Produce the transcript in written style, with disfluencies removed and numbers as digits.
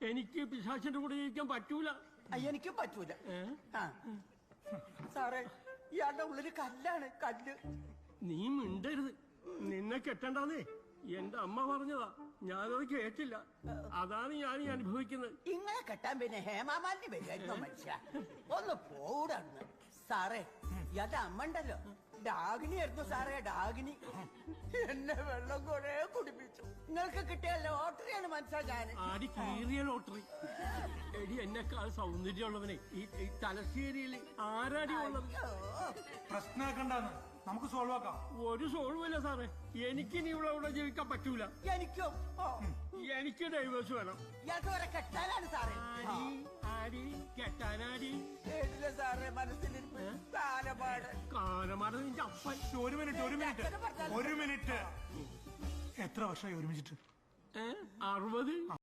എനിക്ക് പിശാചിന്റെ കൂടെ ജീവിക്കാൻ പറ്റൂല. എനിക്കും പറ്റൂല. സാറേ, ഇയാളുടെ ഉള്ളില് കല്ലാണ്, കല്ല്. നീ മിണ്ടരുത്. നിന്നെ കെട്ടണ്ടെന്നേ എന്റെ അമ്മ പറഞ്ഞതാ. ഞാനത് കേട്ടില്ല. അതാണ് ഞാൻ ഈ അനുഭവിക്കുന്നത്. ഇങ്ങനെ കെട്ടാൻ പിന്നെ ഹേമാമാലിന് വരുമായിരുന്നോ മനുഷ്യ? ഒന്ന് പോടാണ് സാറേ. ഇയാളുടെ അമ്മ ഉണ്ടല്ലോ, ഡാഗിനി ആയിരുന്നു സാറേ, ഡാഗിനി. എന്നെ വെള്ളം കൊറേ കുടിപ്പിച്ചു. നിങ്ങൾക്ക് കിട്ടിയ ലോട്ടറിയാണ് മനസ്സാ ഞാൻ. ആടി കീറിയ ലോട്ടറി. എടി എന്നെക്കാൾ സൗന്ദര്യമുള്ളവനെ ഈ തലശ്ശേരിയിൽ ആരാടി ഉള്ളത്? പ്രശ്നമാക്കണ്ടെന്ന് നമുക്ക് സോൾവ് ആക്കാം. ഒരു സോൾവില്ല സാറേ. എനിക്ക് നീ ഇവിടെ ജീവിക്കാൻ പറ്റൂല. എനിക്കും എനിക്ക് ഡൈവേഴ്സ് വേണം. ഇയാൾക്ക് വരെ കെട്ടാനാണ് സാറേ. ആടി കെട്ടാനാടി സാറേ മനസ്സിലിരിപ്പ് കാലപാട്. കാലമാട് നിന്റെ അപ്പൻ. ഒരു മിനിറ്റ്. എത്ര വർഷമായി ഒരുമിച്ചിട്ട്? 60.